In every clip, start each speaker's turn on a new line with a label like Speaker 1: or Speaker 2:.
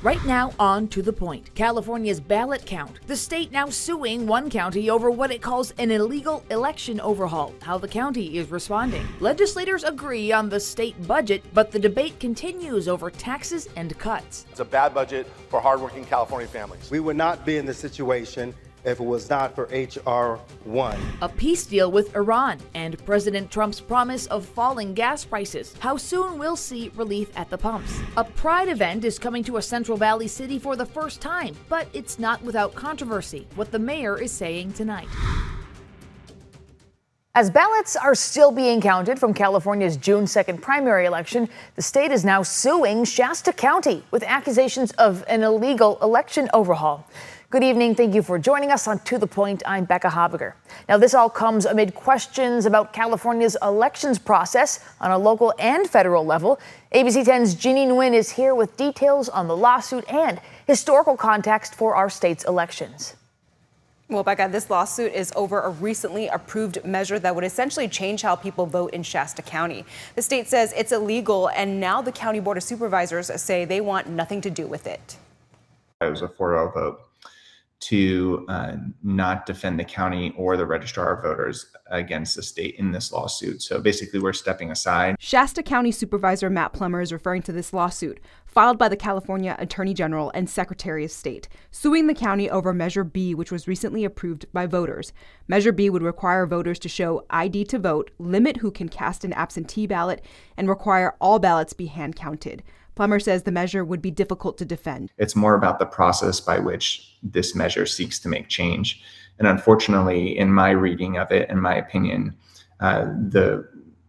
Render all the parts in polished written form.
Speaker 1: Right now, on to the point. California's ballot count. The state now suing one county over what it calls an illegal election overhaul. How the county is responding. Legislators agree on the state budget, but the debate continues over taxes and cuts.
Speaker 2: It's a bad budget for hardworking California families.
Speaker 3: We would not be in this situation if it was not for H.R. 1.
Speaker 1: A peace deal with Iran and President Trump's promise of falling gas prices. How soon we'll see relief at the pumps. A pride event is coming to a Central Valley city for the first time, but it's not without controversy. What the mayor is saying tonight. As ballots are still being counted from California's June 2nd primary election, the state is now suing Shasta County with accusations of an illegal election overhaul. Good evening. Thank you for joining us on To The Point. I'm Becca Habiger. Now, this all comes amid questions about California's elections process on a local and federal level. ABC 10's Jeannie Nguyen is here with details on the lawsuit and historical context for our state's elections.
Speaker 4: Well, Becca, this lawsuit is over a recently approved measure that would essentially change how people vote in Shasta County. The state says it's illegal, and now the County Board of Supervisors say they want nothing to do with it.
Speaker 5: It was a 4-0 vote to not defend the county or the registrar of voters against the state in this lawsuit. So basically, we're stepping aside.
Speaker 4: Shasta County Supervisor Matt Plummer is referring to this lawsuit filed by the California Attorney General and Secretary of State, suing the county over Measure B, which was recently approved by voters. Measure B would require voters to show ID to vote, limit who can cast an absentee ballot, and require all ballots be hand counted. Plummer says the measure would be difficult to defend.
Speaker 5: It's more about the process by which this measure seeks to make change. And unfortunately, in my reading of it, in my opinion,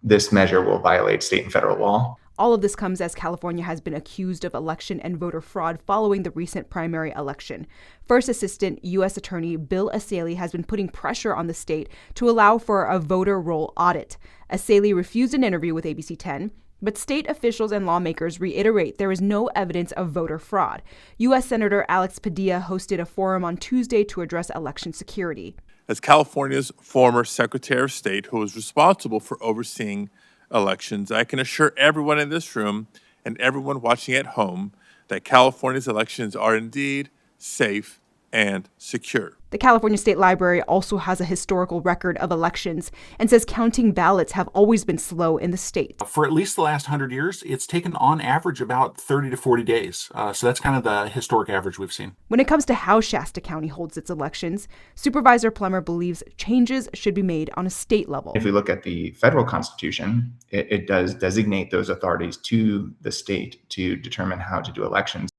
Speaker 5: this measure will violate state and federal law.
Speaker 4: All of this comes as California has been accused of election and voter fraud following the recent primary election. First Assistant U.S. Attorney Bill Asaley has been putting pressure on the state to allow for a voter roll audit. Asaley refused an interview with ABC 10. But state officials and lawmakers reiterate there is no evidence of voter fraud. U.S. Senator Alex Padilla hosted a forum on Tuesday to address election security.
Speaker 6: As California's former Secretary of State, who is responsible for overseeing elections, I can assure everyone in this room and everyone watching at home that California's elections are indeed safe and secure.
Speaker 4: The California State Library also has a historical record of elections and says counting ballots have always been slow in the state.
Speaker 7: For at least the last 100 years, it's taken on average about 30 to 40 days. So that's kind of the historic average we've seen.
Speaker 4: When it comes to how Shasta County holds its elections, Supervisor Plummer believes changes should be made on a state level.
Speaker 5: If we look at the federal constitution, it does designate those authorities to the state to determine how to do elections.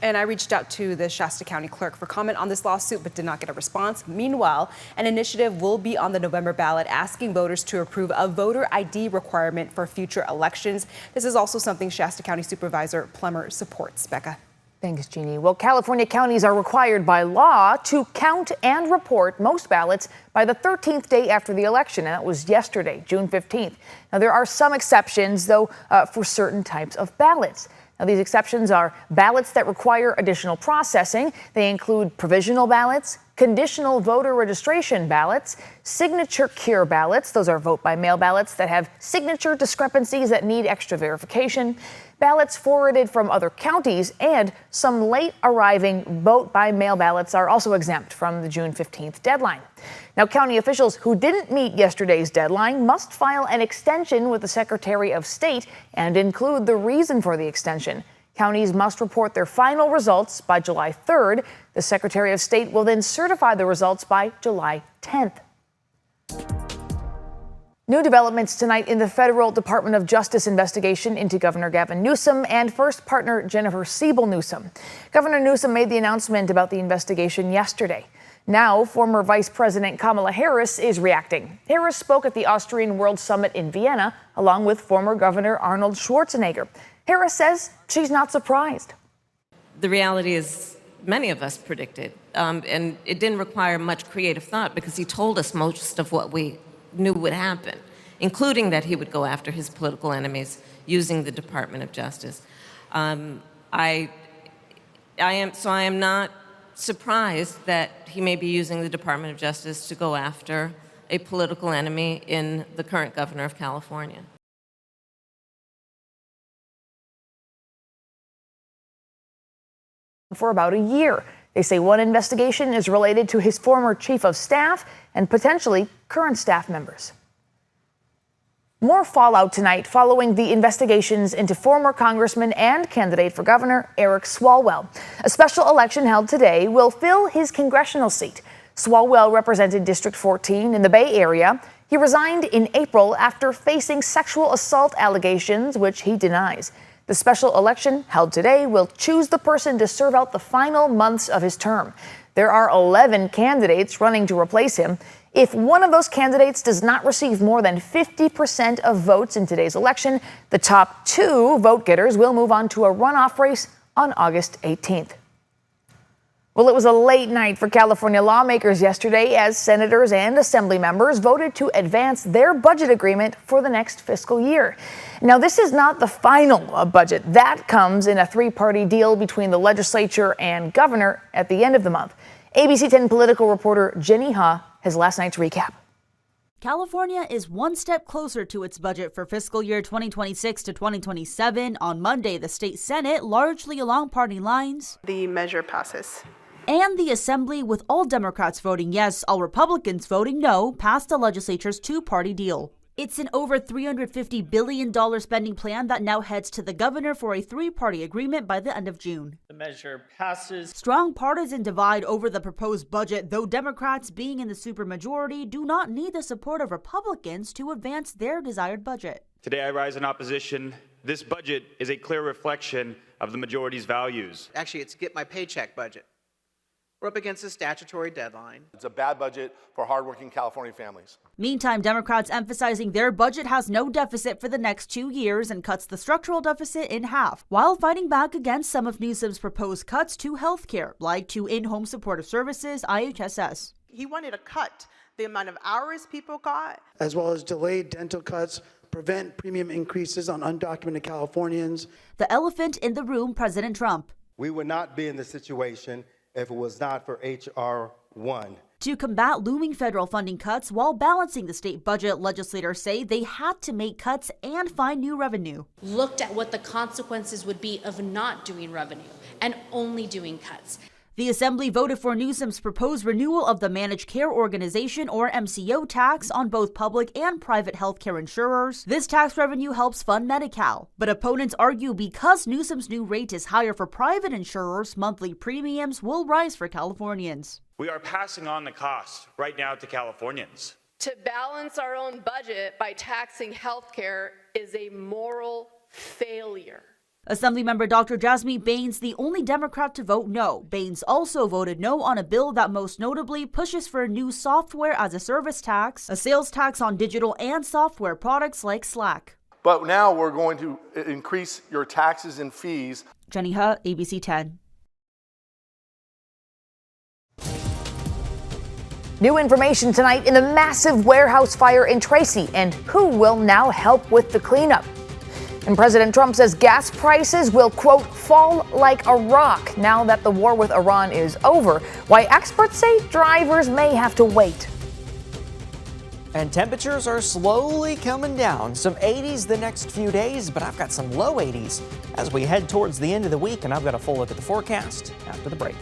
Speaker 4: And I reached out to the Shasta County clerk for comment on this lawsuit, but did not get a response. Meanwhile, an initiative will be on the November ballot asking voters to approve a voter ID requirement for future elections. This is also something Shasta County Supervisor Plummer supports. Becca.
Speaker 1: Thanks, Jeannie. Well, California counties are required by law to count and report most ballots by the 13th day after the election, and that was yesterday, June 15th. Now, there are some exceptions, though, for certain types of ballots. Now, these exceptions are ballots that require additional processing. They include provisional ballots, conditional voter registration ballots, signature cure ballots. Those are vote-by-mail ballots that have signature discrepancies that need extra verification, ballots forwarded from other counties, and some late-arriving vote-by-mail ballots are also exempt from the June 15th deadline. Now, county officials who didn't meet yesterday's deadline must file an extension with the Secretary of State and include the reason for the extension. Counties must report their final results by July 3rd. The Secretary of State will then certify the results by July 10th. New developments tonight in the federal Department of Justice investigation into Governor Gavin Newsom and first partner Jennifer Siebel Newsom. Governor Newsom made the announcement about the investigation yesterday. Now, former Vice President Kamala Harris is reacting. Harris spoke at the Austrian World Summit in Vienna, along with former Governor Arnold Schwarzenegger. Harris says she's not surprised.
Speaker 8: The reality is many of us predicted, and it didn't require much creative thought because he told us most of what we knew would happen, including that he would go after his political enemies using the Department of Justice. I am not surprised that he may be using the Department of Justice to go after a political enemy in the current governor of California.
Speaker 1: for about a year. They say one investigation is related to his former chief of staff and potentially current staff members. More fallout tonight following the investigations into former Congressman and candidate for governor Eric Swalwell. A special election held today will fill his congressional seat. Swalwell represented District 14 in the Bay Area. He resigned in April after facing sexual assault allegations, which he denies. The special election held today will choose the person to serve out the final months of his term. There are 11 candidates running to replace him. If one of those candidates does not receive more than 50% of votes in today's election, the top two vote-getters will move on to a runoff race on August 18th. Well, it was a late night for California lawmakers yesterday as senators and assembly members voted to advance their budget agreement for the next fiscal year. Now, this is not the final budget. That comes in a three-party deal between the legislature and governor at the end of the month. ABC 10 political reporter Jenny Ha has last night's recap.
Speaker 9: California is one step closer to its budget for fiscal year 2026 to 2027. On Monday, the state Senate, largely along party lines,
Speaker 10: the measure passes.
Speaker 9: And the Assembly, with all Democrats voting yes, all Republicans voting no, passed the legislature's two-party deal. It's an over $350 billion spending plan that now heads to the governor for a three-party agreement by the end of June.
Speaker 11: The measure passes.
Speaker 9: Strong partisan divide over the proposed budget, though Democrats, being in the supermajority, do not need the support of Republicans to advance their desired budget.
Speaker 12: Today I rise in opposition. This budget is a clear reflection of the majority's values.
Speaker 13: Actually, it's get my paycheck budget. We're up against a statutory deadline.
Speaker 2: It's a bad budget for hardworking California families.
Speaker 9: Meantime, Democrats emphasizing their budget has no deficit for the next 2 years and cuts the structural deficit in half, while fighting back against some of Newsom's proposed cuts to health care, like to in-home supportive services, IHSS.
Speaker 10: He wanted to cut the amount of hours people got,
Speaker 14: as well as delayed dental cuts, prevent premium increases on undocumented Californians.
Speaker 9: The elephant in the room, President Trump.
Speaker 3: We would not be in this situation if it was not for H.R. 1.
Speaker 9: To combat looming federal funding cuts while balancing the state budget, legislators say they had to make cuts and find new revenue.
Speaker 15: Looked at what the consequences would be of not doing revenue and only doing cuts.
Speaker 9: The Assembly voted for Newsom's proposed renewal of the Managed Care Organization, or MCO, tax on both public and private healthcare insurers. This tax revenue helps fund Medi-Cal, but opponents argue because Newsom's new rate is higher for private insurers, monthly premiums will rise for Californians.
Speaker 12: We are passing on the cost right now to Californians.
Speaker 16: To balance our own budget by taxing healthcare is a moral failure.
Speaker 9: Assemblymember Dr. Jasmine Baines, the only Democrat to vote no. Baines also voted no on a bill that most notably pushes for a new software as a service tax, a sales tax on digital and software products like Slack.
Speaker 2: But now we're going to increase your taxes and fees.
Speaker 9: Jenny Ha, ABC 10.
Speaker 1: New information tonight in the massive warehouse fire in Tracy and who will now help with the cleanup. And President Trump says gas prices will, quote, fall like a rock now that the war with Iran is over. Why experts say drivers may have to wait.
Speaker 17: And temperatures are slowly coming down. Some 80s the next few days, but I've got some low 80s as we head towards the end of the week. And I've got a full look at the forecast after the break.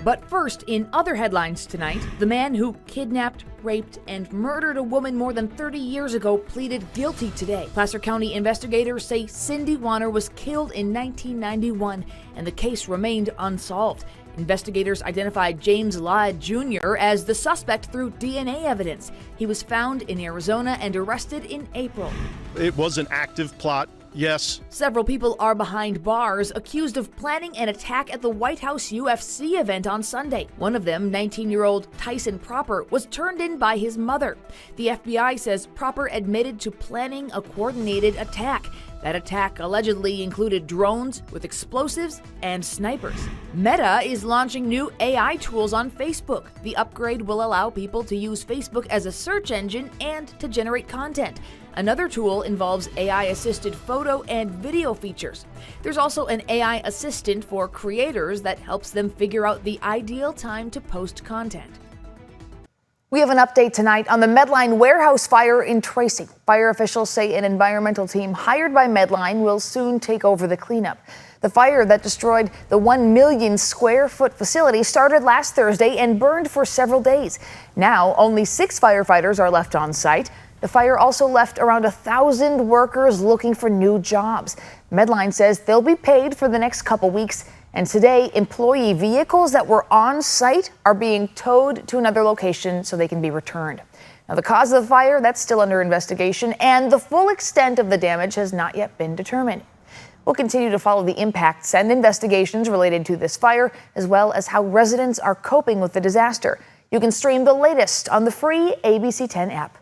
Speaker 1: But first, in other headlines tonight, the man who kidnapped, raped, and murdered a woman more than 30 years ago pleaded guilty today. Placer County investigators say Cindy Warner was killed in 1991, and the case remained unsolved. Investigators identified James Ladd Jr. as the suspect through DNA evidence. He was found in Arizona and arrested in April.
Speaker 18: It was an active plot. Yes.
Speaker 1: Several people are behind bars accused of planning an attack at the White House UFC event on Sunday. One of them, 19-year-old Tyson Proper, was turned in by his mother. The FBI says Proper admitted to planning a coordinated attack. That attack allegedly included drones with explosives and snipers. Meta is launching new AI tools on Facebook. The upgrade will allow people to use Facebook as a search engine and to generate content. Another tool involves AI-assisted photo and video features. There's also an AI assistant for creators that helps them figure out the ideal time to post content. We have an update tonight on the Medline warehouse fire in Tracy. Fire officials say an environmental team hired by Medline will soon take over the cleanup. The fire that destroyed the 1 million square foot facility started last Thursday and burned for several days. Now, only 6 firefighters are left on site. The fire also left around 1,000 workers looking for new jobs. Medline says they'll be paid for the next couple weeks. And today, employee vehicles that were on site are being towed to another location so they can be returned. Now, the cause of the fire, that's still under investigation, and the full extent of the damage has not yet been determined. We'll continue to follow the impacts and investigations related to this fire, as well as how residents are coping with the disaster. You can stream the latest on the free ABC 10 app.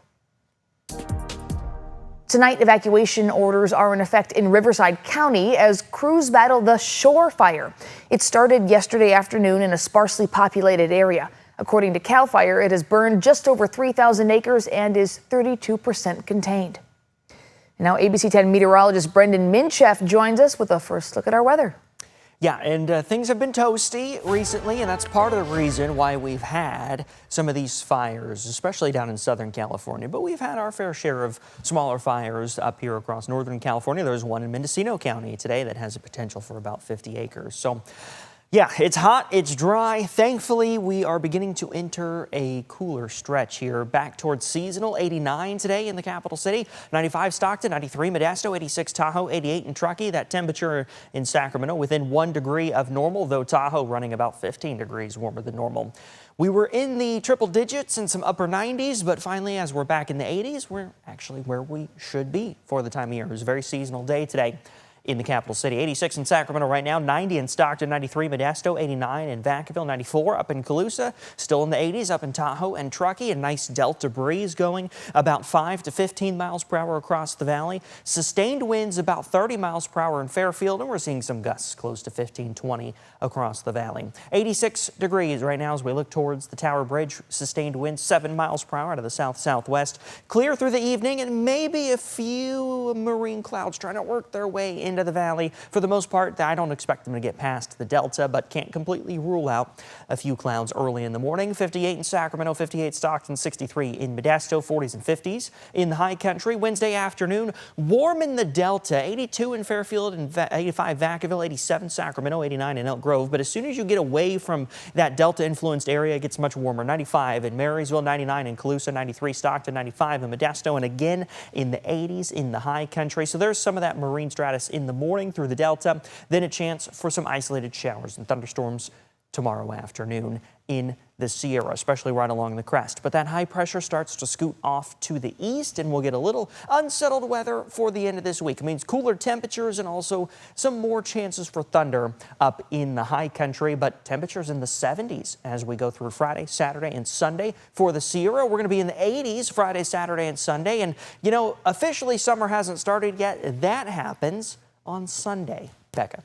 Speaker 1: Tonight, evacuation orders are in effect in Riverside County as crews battle the Shore Fire. It started yesterday afternoon in a sparsely populated area. According to CAL FIRE, it has burned just over 3,000 acres and is 32% contained. Now, ABC 10 meteorologist Brendan Minchef joins us with a first look at our weather.
Speaker 17: Yeah, and things have been toasty recently, and that's part of the reason why we've had some of these fires, especially down in Southern California. But we've had our fair share of smaller fires up here across Northern California. There's one in Mendocino County today that has a potential for about 50 acres. So, yeah, it's hot, it's dry. Thankfully, we are beginning to enter a cooler stretch here, back towards seasonal. 89 today in the capital city, 95 Stockton, 93 Modesto, 86 Tahoe, 88 in Truckee. That temperature in Sacramento within 1 degree of normal, though Tahoe running about 15 degrees warmer than normal. We were in the triple digits and some upper 90s, but finally, as we're back in the 80s, we're actually where we should be for the time of year. It was a very seasonal day today in the capital city. 86 in Sacramento right now, 90 in Stockton, 93 Modesto, 89 in Vacaville, 94 up in Colusa, still in the 80s up in Tahoe and Truckee. A nice delta breeze going about 5 to 15 miles per hour across the valley. Sustained winds about 30 miles per hour in Fairfield, and we're seeing some gusts close to 15, 20 across the valley. 86 degrees right now as we look towards the Tower Bridge. Sustained winds 7 miles per hour out of the south-southwest. Clear through the evening and maybe a few marine clouds trying to work their way into the valley. For the most part, I don't expect them to get past the Delta, but can't completely rule out a few clouds early in the morning. 58 in Sacramento, 58 Stockton, 63 in Modesto, 40s and 50s in the high country. Wednesday afternoon, warm in the Delta, 82 in Fairfield and 85 Vacaville, 87 Sacramento, 89 in Elk Grove. But as soon as you get away from that Delta-influenced area, it gets much warmer. 95 in Marysville, 99 in Colusa, 93 Stockton, 95 in Modesto, and again in the 80s in the high country. So there's some of that marine stratus in the morning through the Delta, then a chance for some isolated showers and thunderstorms tomorrow afternoon in the Sierra, especially right along the crest. But that high pressure starts to scoot off to the east, and we'll get a little unsettled weather for the end of this week. It means cooler temperatures and also some more chances for thunder up in the high country, but temperatures in the 70s as we go through Friday, Saturday, and Sunday. For the Sierra, we're going to be in the 80s Friday, Saturday, and Sunday. And, you know, officially summer hasn't started yet. That happens on Sunday. Becca.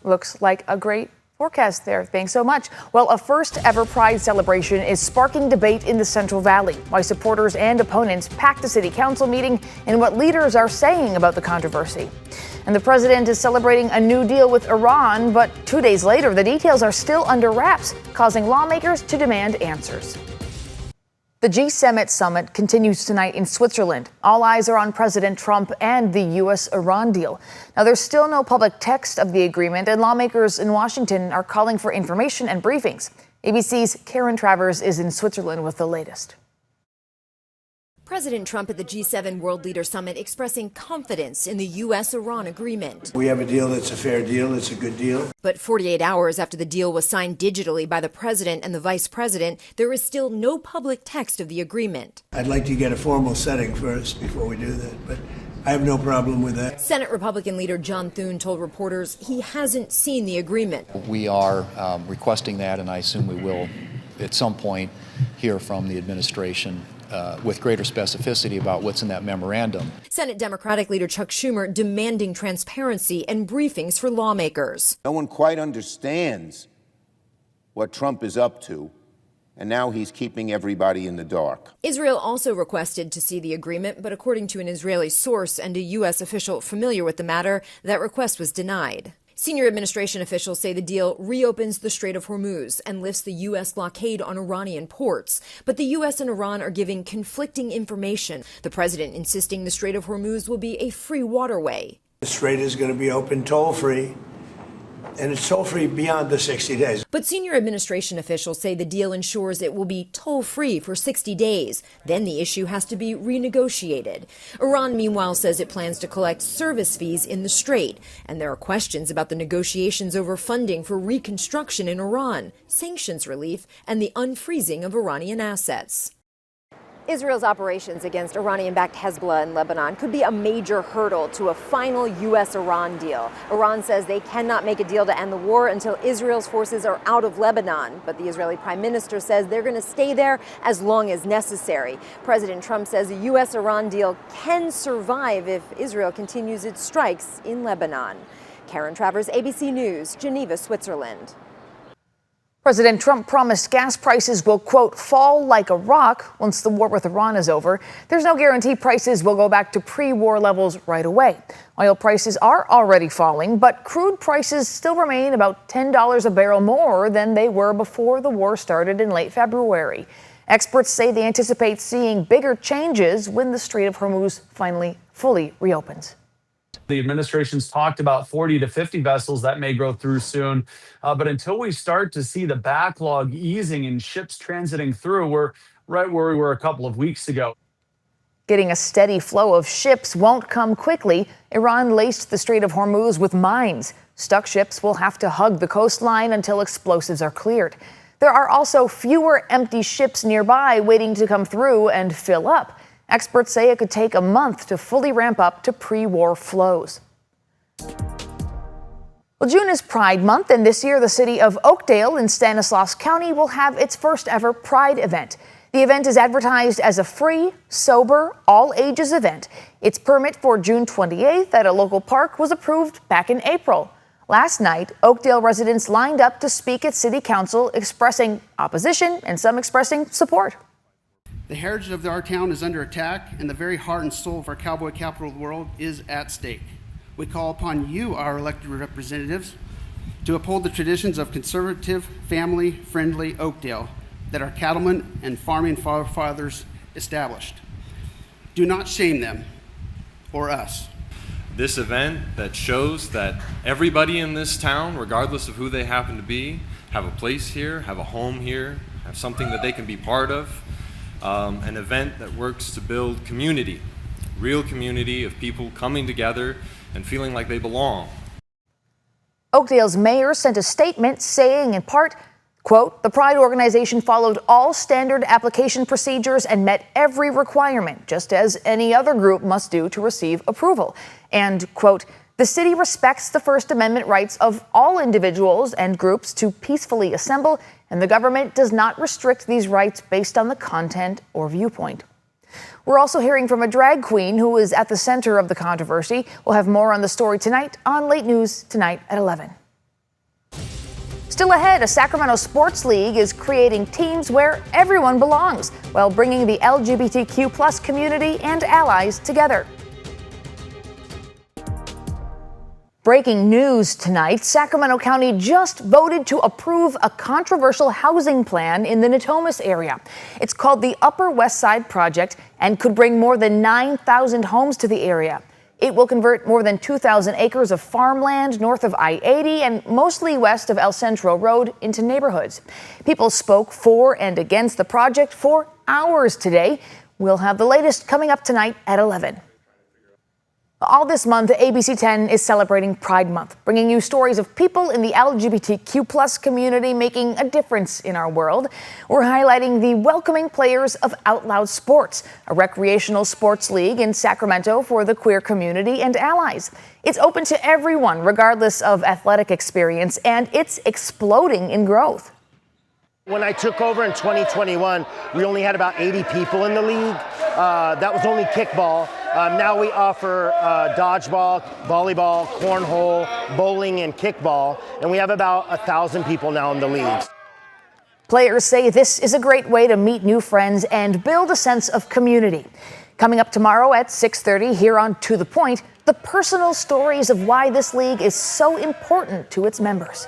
Speaker 1: Looks like a great forecast there. Thanks so much. Well, a first ever Pride celebration is sparking debate in the Central Valley. Why supporters and opponents packed a city council meeting and what leaders are saying about the controversy. And the president is celebrating a new deal with Iran, but 2 days later, the details are still under wraps, causing lawmakers to demand answers. The G7 summit continues tonight in Switzerland. All eyes are on President Trump and the U.S.-Iran deal. Now, there's still no public text of the agreement, and lawmakers in Washington are calling for information and briefings. ABC's Karen Travers is in Switzerland with the latest.
Speaker 11: President Trump at the G7 World Leader Summit expressing confidence in the U.S.-Iran agreement.
Speaker 19: We have a deal that's a fair deal. It's a good deal.
Speaker 11: But 48 hours after the deal was signed digitally by the president and the vice president, there is still no public text of the agreement.
Speaker 19: I'd like to get a formal setting first before we do that, but I have no problem with that.
Speaker 11: Senate Republican leader John Thune told reporters he hasn't seen the agreement.
Speaker 20: We are requesting that, and I assume we will at some point hear from the administration with greater specificity about what's in that memorandum.
Speaker 11: Senate Democratic leader Chuck Schumer demanding transparency and briefings for lawmakers.
Speaker 21: No one quite understands what Trump is up to, and now he's keeping everybody in the dark.
Speaker 11: Israel also requested to see the agreement, but according to an Israeli source and a U.S. official familiar with the matter, that request was denied. Senior administration officials say the deal reopens the Strait of Hormuz and lifts the U.S. blockade on Iranian ports. But the U.S. and Iran are giving conflicting information. The president insisting the Strait of Hormuz will be a free waterway.
Speaker 19: The strait is going to be open toll-free, and it's toll-free beyond the 60 days.
Speaker 11: But senior administration officials say the deal ensures it will be toll-free for 60 days. Then the issue has to be renegotiated. Iran, meanwhile, says it plans to collect service fees in the strait. And there are questions about the negotiations over funding for reconstruction in Iran, sanctions relief, and the unfreezing of Iranian assets.
Speaker 6: Israel's operations against Iranian-backed Hezbollah in Lebanon could be a major hurdle to a final U.S.-Iran deal. Iran says they cannot make a deal to end the war until Israel's forces are out of Lebanon. But the Israeli prime minister says they're going to stay there as long as necessary. President Trump says a U.S.-Iran deal can survive if Israel continues its strikes in Lebanon. Karen Travers, ABC News, Geneva, Switzerland.
Speaker 1: President Trump promised gas prices will, quote, fall like a rock once the war with Iran is over. There's no guarantee prices will go back to pre-war levels right away. Oil prices are already falling, but crude prices still remain about $10 a barrel more than they were before the war started in late February. Experts say they anticipate seeing bigger changes when the Strait of Hormuz finally fully reopens.
Speaker 22: The administration's talked about 40 to 50 vessels that may go through soon. But until we start to see the backlog easing and ships transiting through, we're right where we were a couple of weeks ago.
Speaker 1: Getting a steady flow of ships won't come quickly. Iran laced the Strait of Hormuz with mines. Stuck ships will have to hug the coastline until explosives are cleared. There are also fewer empty ships nearby waiting to come through and fill up. Experts say it could take a month to fully ramp up to pre-war flows. Well, June is Pride Month, and this year the city of Oakdale in Stanislaus County will have its first ever Pride event. The event is advertised as a free, sober, all-ages event. Its permit for June 28th at a local park was approved back in April. Last night, Oakdale residents lined up to speak at City Council, expressing opposition and some expressing support.
Speaker 23: The heritage of our town is under attack, and the very heart and soul of our cowboy capital of the world is at stake. We call upon you, our elected representatives, to uphold the traditions of conservative, family-friendly Oakdale that our cattlemen and farming forefathers established. Do not shame them or us.
Speaker 24: This event that shows that everybody in this town, regardless of who they happen to be, have a place here, have a home here, have something that they can be part of. An event that works to build community, real community of people coming together and feeling like they belong.
Speaker 1: Oakdale's mayor sent a statement saying, in part, quote, the Pride organization followed all standard application procedures and met every requirement, just as any other group must do to receive approval. And, quote, the city respects the First Amendment rights of all individuals and groups to peacefully assemble, and the government does not restrict these rights based on the content or viewpoint. We're also hearing from a drag queen who is at the center of the controversy. We'll have more on the story tonight on Late News tonight at 11. Still ahead, a Sacramento sports league is creating teams where everyone belongs while bringing the LGBTQ+ community and allies together. Breaking news tonight, Sacramento County just voted to approve a controversial housing plan in the Natomas area. It's called the Upper West Side Project and could bring more than 9,000 homes to the area. It will convert more than 2,000 acres of farmland north of I-80 and mostly west of El Centro Road into neighborhoods. People spoke for and against the project for hours today. We'll have the latest coming up tonight at 11. All this month, ABC 10 is celebrating Pride Month, bringing you stories of people in the LGBTQ+ community making a difference in our world. We're highlighting the welcoming players of Out Loud Sports, a recreational sports league in Sacramento for the queer community and allies. It's open to everyone, regardless of athletic experience, and it's exploding in growth.
Speaker 25: When I took over in 2021, we only had about 80 people in the league. That was only kickball. Now we offer dodgeball, volleyball, cornhole, bowling, and kickball, and we have about 1,000 people now in the league.
Speaker 1: Players say this is a great way to meet new friends and build a sense of community. Coming up tomorrow at 6:30 here on To The Point, the personal stories of why this league is so important to its members.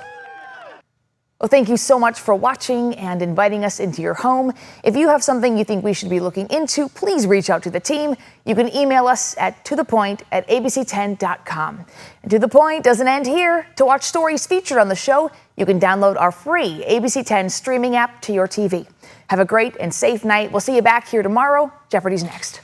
Speaker 1: Well, thank you so much for watching and inviting us into your home. If you have something you think we should be looking into, please reach out to the team. You can email us at tothepoint@abc10.com. And To The Point doesn't end here. To watch stories featured on the show, you can download our free ABC 10 streaming app to your TV. Have a great and safe night. We'll see you back here tomorrow. Jeopardy's next.